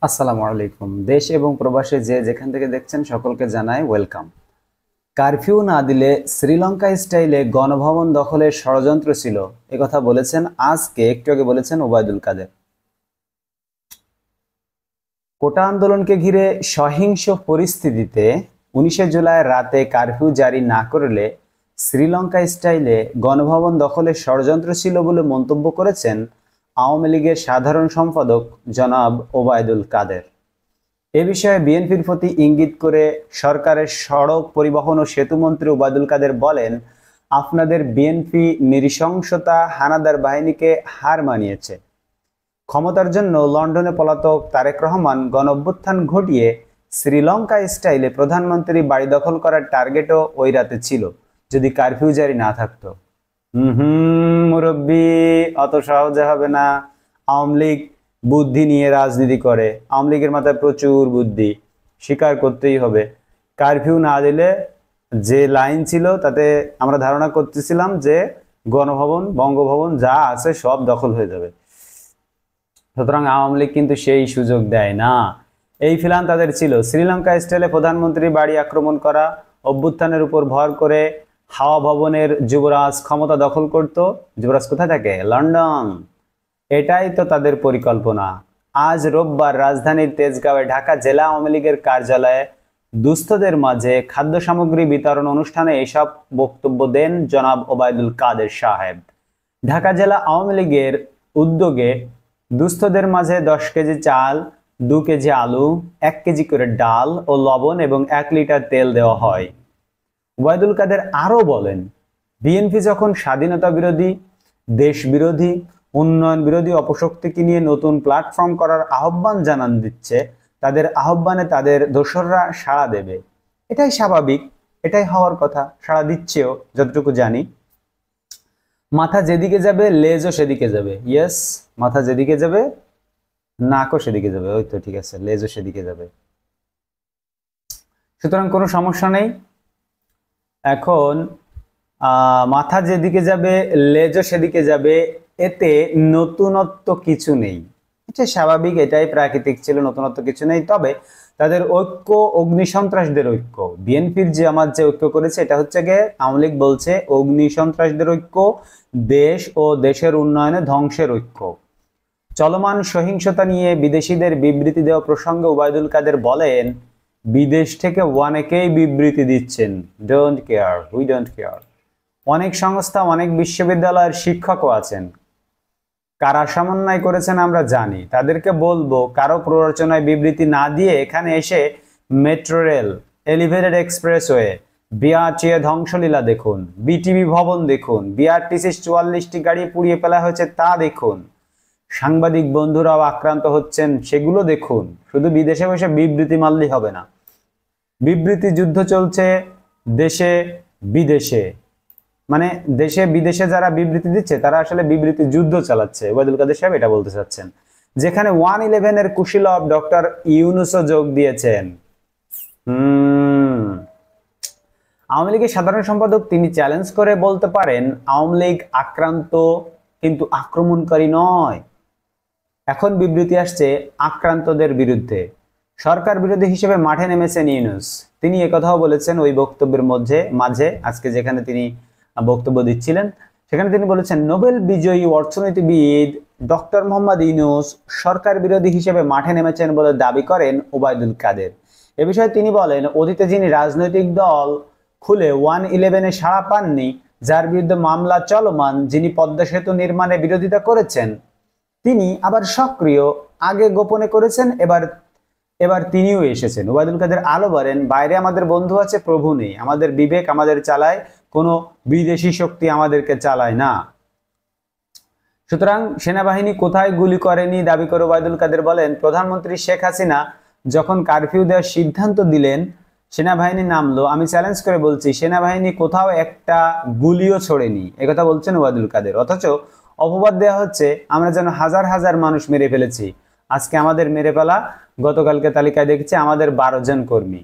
আসসালামু আলাইকুম। দেশ এবং প্রবাসে যে যেখান থেকে দেখছেন সকলকে জানাই ওয়েলকাম। কারফিউ না দিলে শ্রীলঙ্কা স্টাইলে গণভবন দখলের ষড়যন্ত্র ছিল, একথা বলেছেন আজকে একটু আগে বলেছেন ওবায়দুল কাদের। কোটা আন্দোলনকে ঘিরে সহিংস পরিস্থিতিতে 19শে জুলাই রাতে কারফিউ জারি না করলে শ্রীলঙ্কা স্টাইলে গণভবন দখলের ষড়যন্ত্র ছিল বলে মন্তব্য করেছেন আওয়ামী লীগের সাধারণ সম্পাদক জনাব ওবায়দুল কাদের। এ বিষয়ে বিএনপির প্রতি ইঙ্গিত করে সরকারের সড়ক পরিবহন ও সেতুমন্ত্রী ওবায়দুল কাদের বলেন, আপনাদের বিএনপি নৃশংসতা হানাদার বাহিনীকে হার মানিয়েছে। ক্ষমতার জন্য লন্ডনে পলাতক তারেক রহমান গণঅভ্যুত্থান ঘটিয়ে শ্রীলঙ্কা স্টাইলে প্রধানমন্ত্রী বাড়ি দখল করার টার্গেটও ওই রাতে ছিল, যদি কারফিউ জারি না থাকতো। মুরব্বী, অত সহজে হবে না। আওয়ামী লীগ বুদ্ধি নিয়ে রাজনীতি করে, আওয়ামী লীগের মাথায় প্রচুর বুদ্ধি, স্বীকার করতেই হবে। কারফিউ না দিলে যে লাইন ছিল তাতে আমরা ধারণা করতেছিলাম যে গণভবন বঙ্গভবন যা আছে সব দখল হয়ে যাবে। সুতরাং আওয়ামী লীগ কিন্তু সেই সুযোগ দেয় না। এই প্ল্যান তাদের ছিল, শ্রীলঙ্কা স্টাইলে প্রধানমন্ত্রী বাড়ি আক্রমণ করা, অভ্যুত্থানের উপর ভর করে হাওয়া ভবনের যুবরাজ ক্ষমতা দখল করত। যুবরাজ কোথায় থাকে? লন্ডন। এটাই তো তাদের পরিকল্পনা। আজ রোববার রাজধানীর তেজগাঁওয়ে ঢাকা জেলা আওয়ামী লীগের কার্যালয়ে দুস্থদের মাঝে খাদ্য সামগ্রী বিতরণ অনুষ্ঠানে এসব বক্তব্য দেন জনাব ওবায়দুল কাদের সাহেব। ঢাকা জেলা আওয়ামী লীগের উদ্যোগে দুস্থদের মাঝে 10 কেজি চাল, 2 কেজি আলু, 1 কেজি করে ডাল ও লবণ এবং 1 লিটার তেল দেওয়া হয়। ওবায়দুল কাদের আরো বলেন, বিএনপি যখন স্বাধীনতা বিরোধী, দেশ বিরোধী, উন্নয়ন বিরোধী অপশক্তিকে নিয়ে নতুন প্ল্যাটফর্ম করার আহ্বান জানান দিচ্ছে, তাদের আহ্বানে তাদের দোসররা সাড়া দেবে। এটাই স্বাভাবিক, এটাই হওয়ার কথা, সাড়া দিচ্ছেও যতটুকু জানি। মাথা যেদিকে যাবে লেজও সেদিকে যাবে। ইয়েস, মাথা যেদিকে যাবে নাকও সেদিকে যাবে। ওই তো ঠিক আছে, লেজও সেদিকে যাবে। সুতরাং কোনো সমস্যা নেই। এখন মাথা যেদিকে যাবে লেজও সেদিকে যাবে, এতে নতুনত্ব কিছু নেই। এটা স্বাভাবিক, এটাই প্রাকৃতিক ছিল, নতুনত্ব কিছু নেই। তবে তাদের ঐক্য অগ্নিসন্ত্রাসদের ঐক্য। বিএনপির যে আমার যে ঐক্য করেছে এটা হচ্ছে গিয়ে আওয়ামী লীগ বলছে অগ্নিসন্ত্রাসদের ঐক্য, দেশ ও দেশের উন্নয়নে ধ্বংসের ঐক্য। চলমান সহিংসতা নিয়ে বিদেশিদের বিবৃতি দেওয়া প্রসঙ্গে ওবায়দুল কাদের বলেন, বিদেশ থেকে অনেকেই বিবৃতি দিচ্ছেন, don't care, we don't care. অনেক সংস্থা, অনেক বিশ্ববিদ্যালয়ের শিক্ষকও আছেন, কারা সমন্বয় করেছেন আমরা জানি। তাদেরকে বলবো কারো প্ররোচনায় বিবৃতি না দিয়ে এখানে এসে metro rail, elevated expressway, BRTA ধ্বংসলীলা দেখুন, বিটিভি ভবন দেখুন, বিআরটিসির 44টি গাড়ি পুড়িয়ে ফেলা হয়েছে তা দেখুন, সাংবাদিক বন্ধুরাও আক্রান্ত হচ্ছেন সেগুলো দেখুন। শুধু বিদেশে বসে বিবৃতি মারলেই হবে না। বিবৃতি যুদ্ধ চলছে দেশে বিদেশে, মানে দেশে বিদেশে যারা বিবৃতি দিচ্ছে তারা আসলে বিবৃতি যুদ্ধ চালাচ্ছে। ওবায়দুল কাদের সাহেব এটা বলতে চাচ্ছেন, যেখানে 111-এর কুশীলব ডক্টর ইউনূসও যোগ দিয়েছেন। আওয়ামী লীগের সাধারণ সম্পাদক তিনি চ্যালেঞ্জ করে বলতে পারেন, আওয়ামী লীগ আক্রান্ত কিন্তু আক্রমণকারী নয়। এখন বিবৃতি আসছে আক্রান্তদের বিরুদ্ধে। সরকার বিরোধী হিসেবে মাঠে নেমেছেন ইউনূস। তিনি একথাও বলেছেন ওই বক্তব্যের মাঝে আজকে যেখানে তিনি বক্তব্য দিচ্ছিলেন, সেখানে তিনি বলেছেন, নোবেল বিজয়ী অর্থনীতিবিদ ডক্টর মোহাম্মদ ইউনূস সরকার বিরোধী হিসেবে মাঠে নেমেছেন বলে দাবি করেন ওবায়দুল কাদের। এ বিষয়ে তিনি বলেন, অতীতে যিনি রাজনৈতিক দল খুলে 111-এ সাড়া পাননি, যার বিরুদ্ধে মামলা চলমান, যিনি পদ্মা সেতু নির্মাণে বিরোধিতা করেছেন, তিনি আবার সক্রিয়, আগে গোপনে করেছেন, এবার তিনিও এসেছেন। ওবায়দুল কাদের আলো বলেন, বাইরে আমাদের বন্ধু আছে, প্রভু নেই। আমাদের বিবেক আমাদের চালায়, কোনো বিদেশি শক্তি আমাদেরকে চালায় না। সুতরাং সেনাবাহিনী কোথায় গুলি করেনি দাবি করে ওবায়দুল কাদের বলেন, প্রধানমন্ত্রী শেখ হাসিনা যখন কারফিউ দেওয়ার সিদ্ধান্ত দিলেন সেনাবাহিনী নামলো। আমি চ্যালেঞ্জ করে বলছি, সেনাবাহিনী কোথাও একটা গুলিও ছোড়েনি, একথা বলছেন ওবায়দুল কাদের। অথচ অপবাদ দেওয়া হচ্ছে আমরা যেন হাজার হাজার মানুষ মেরে ফেলেছি। আজকে আমাদের মেরে ফেলা, গতকালকে তালিকায় দেখছি আমাদের 12 জন কর্মী।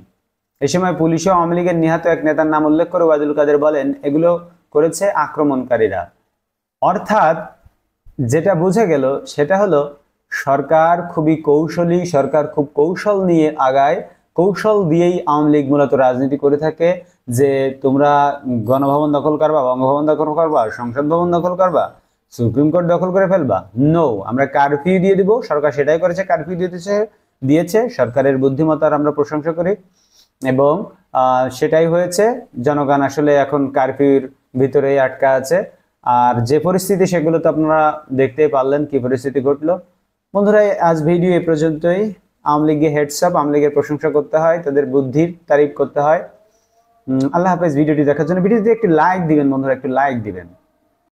এ সময় পুলিশ ও আওয়ামী লীগের নিহত এক নেতার নাম উল্লেখ করে ওবায়দুল কাদের বলেন, এগুলো করেছে আক্রমণকারীরা। অর্থাৎ যেটা বুঝে গেল সেটা হলো সরকার খুবই কৌশলী, সরকার খুব কৌশল নিয়ে আগায়, কৌশল দিয়েই আওয়ামী লীগ মূলত রাজনীতি করে থাকে। যে তোমরা গণভবন দখল করবা, বঙ্গভবন দখল করবা, সংসদ ভবন দখল করবা, সুপ্রিম কোর্ট দখল করে ফেলবা, নো, আমরা কারফিউ দিয়ে দিব। সরকার সেটাই করেছে, কারফিউ দিয়েছে। সরকারের বুদ্ধিমত্তার আমরা প্রশংসা করি এবং সেটাই হয়েছে। জনগণ আসলে এখন কারফিউর ভিতরেই আটকা আছে। আর যে পরিস্থিতি, সেগুলো তো আপনারা দেখতেই পারলেন কি পরিস্থিতি ঘটলো। বন্ধুরা, আজ ভিডিও এ পর্যন্তই। আওয়ামী লীগের হেডসআপ, আওয়ামী লীগের প্রশংসা করতে হয়, তাদের বুদ্ধির তারিফ করতে হয়। আল্লাহ হাফেজ। ভিডিওটি দেখার জন্য ভিডিওতে একটি লাইক দিবেন বন্ধুরা, একটু লাইক দিবেন।